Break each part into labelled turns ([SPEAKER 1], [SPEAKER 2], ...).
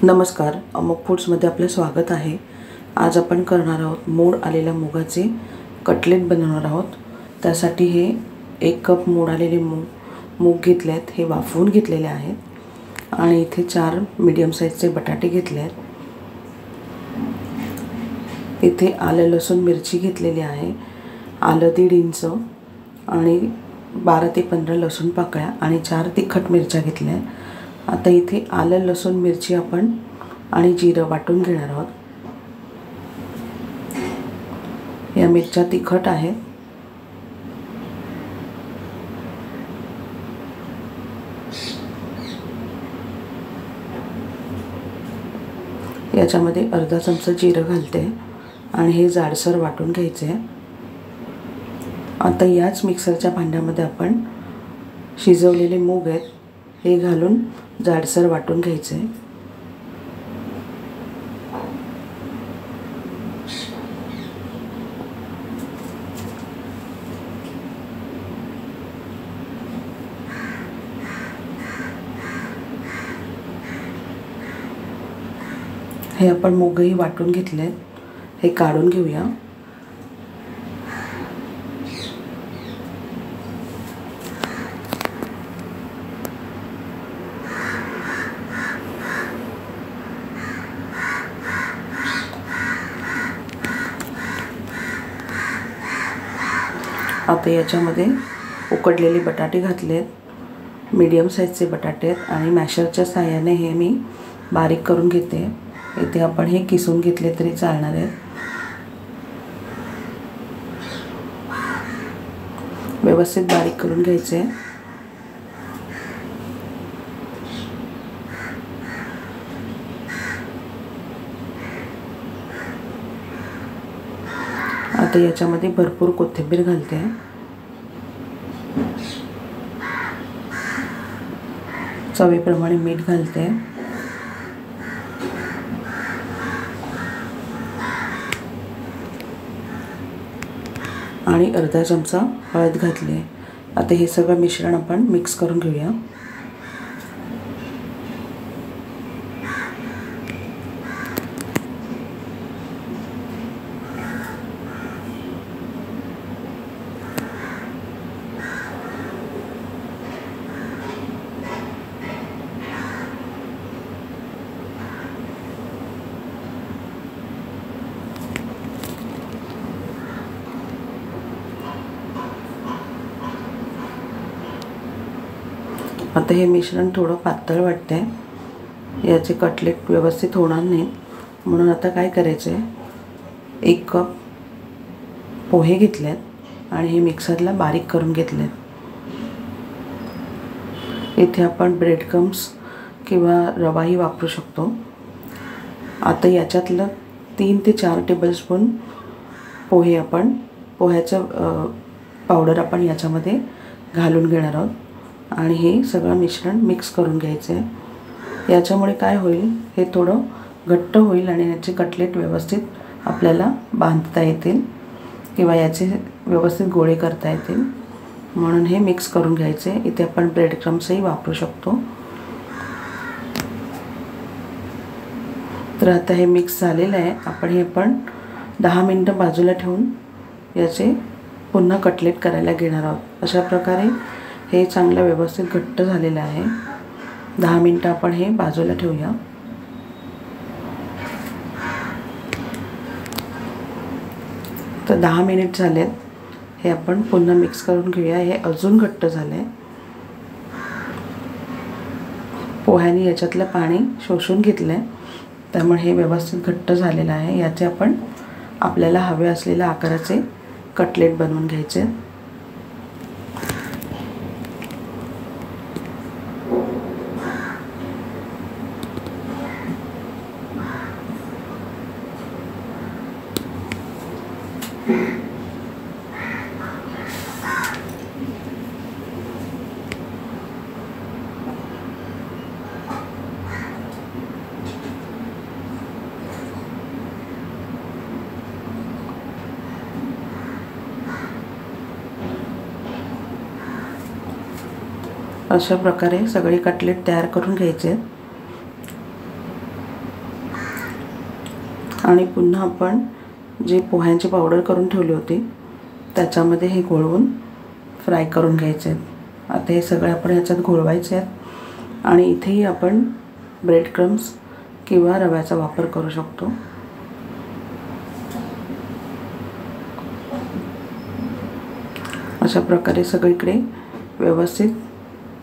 [SPEAKER 1] नमस्कार, अमोक फूड्समध्ये आपलं स्वागत आहे। आज आपण करणार आहोत मोड आलेल्या मुगाचे कटलेट बनवणार आहोत। त्यासाठी हे 1 कप मोड आलेले मूग घेतले आहेत, हे वाफवून घेतलेले आहेत आणि इथे 4 मीडियम साइजचे बटाटे घेतले आहेत। इथे आलं लसूण मिरची घेतलेली आहे, आलं 1.5 इंच आणि 12 ते 15 लसूण पाकळ्या आणि 4 तिखट मिरच्या घेतल्या। आता इथे आलं लसूण मिरची आपण आणि जिरं वाटून घेणार आहोत। या मिरच्या तिखट आहेत। याच्यामध्ये अर्धा चमचा जिरं घालते आणि हे जाडसर वाटून घ्यायचे। आता याच मिक्सरच्या भांड्यामध्ये आपण शिजवलेले मूग आहेत हे घालून जाडसर वाटून घ्यायचे। हे आपण मूगही वाटून घेतले, हे काढून घेऊया। आता याच्यामध्ये उकडलेले बटाटे घातलेत, मीडियम साइजचे बटाटे आहेत आणि मॅशरच्या सहाय्याने हे मी बारीक करून घेते। इथे आपण हे किसून घेतले तरी चालणार आहे। व्यवस्थित बारीक करून घ्यायचे। आता याच्यामध्ये भरपूर कोथिंबीर घालते। चवीप्रमाणे मीठ घालते आणि अर्धा चमचा हळद घातली। आता हे सगळं मिश्रण आपण मिक्स करून घेऊया। आता हे मिश्रण थोडं पातळ वाटते, याचे कटलेट व्यवस्थित होणार नाहीत, म्हणून आता काय करायचे, 1 कप पोहे घेतलेत आणि हे मिक्सरला बारीक करून घेतलेत। इथे आपण ब्रेड क्रम्स किंवा रवाही वापरू शकतो। आता याच्यातलं 3 ते 4 टेबलस्पून पोहे आपण पोह्याचं पावडर आपण याच्यामध्ये घालून घेणार आहोत आणि हे सगळं मिश्रण मिक्स करून घ्यायचे। याच्यामुळे काय होईल, हे थोडं घट्ट होईल आणि याचे कटलेट व्यवस्थित आपल्याला बांधता येतील किंवा याचे व्यवस्थित गोळे करता येतील, म्हणून हे मिक्स करून घ्यायचे। इथे आपण ब्रेड क्रम्सही वापरू शकतो। तर आता हे मिक्स झालेलं आहे। आपण 10 मिनिटं बाजूला ठेवून याचे पुन्हा कटलेट करायला घेणार आहोत। अशा प्रकारे हे चांगलं व्यवस्थित घट्ट झालेलं आहे। 10 मिनिटं आपण हे बाजूला ठेवूया। तर 10 मिनिट झालेत, हे आपण पुन्हा मिक्स करून घेऊया। हे अजून घट्ट झाले, पोह्याने याच्यातलं पाणी शोषून घेतलंय, त्यामुळे हे व्यवस्थित घट्ट झालेलं आहे। याचे आपण आपल्याला हवे असलेल्या आकाराचे कटलेट बनवून घ्यायचे। अशा प्रकारे सगळे कटलेट तयार करून घ्यायचे। आणि पुन्हा आपण जे पोह्यांची पावडर करून ठेवली होती त्याच्यामध्ये हे घोळवून फ्राय करून घ्यायचे आहेत। आता हे सगळे आपण ह्याच्यात घोळवायचे आहेत आणि इथेही आपण ब्रेड क्रम्स किंवा रव्याचा वापर करू शकतो। अशा प्रकारे सगळीकडे व्यवस्थित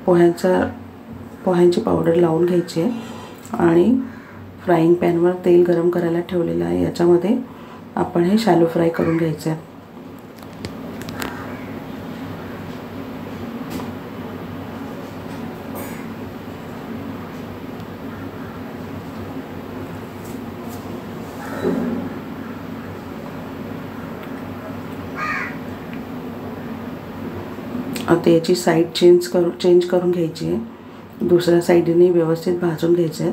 [SPEAKER 1] पोह्यांची पावडर लावून घ्यायची आहे आणि फ्राईंग पॅनवर तेल गरम करायला ठेवलेलं आहे, याच्यामध्ये आपण हे शॅलो फ्राय करून घ्यायचे आहे। आता याची साईड चेंज करून घ्यायची आहे, दुसऱ्या साईडने व्यवस्थित भाजून घ्यायचे आहे।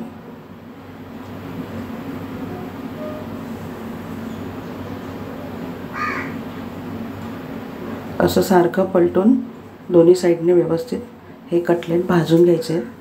[SPEAKER 1] असं सारखं पलटून दोन्ही साईडने व्यवस्थित हे कटलेट भाजून घ्यायचे आहेत।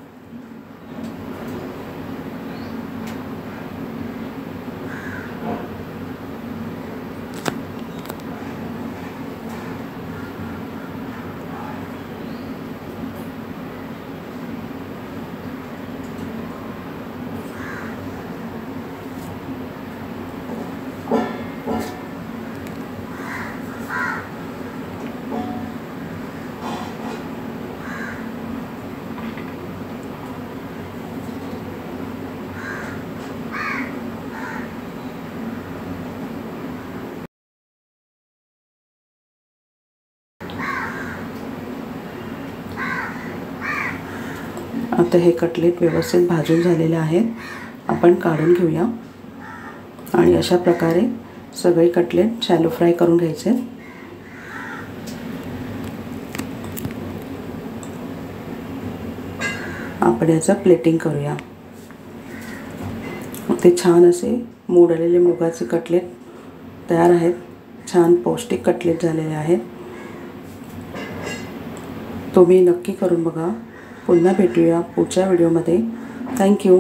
[SPEAKER 1] आता हे कटलेट व्यवस्थित भाजून झालेले आहेत, आपण काढून घेऊया आणि अशा प्रकारे सगळे कटलेट शॅलो फ्राय करून घ्यायचे। आपण याचं प्लेटिंग करूया। ते छान असे मोड आलेले मुगाचे कटलेट तयार आहेत, छान पौष्टिक कटलेट झालेले आहेत। तुम्ही नक्की करून बघा। पुन्हा भेटूया पुढच्या व्हिडिओमध्ये। थँक्यू।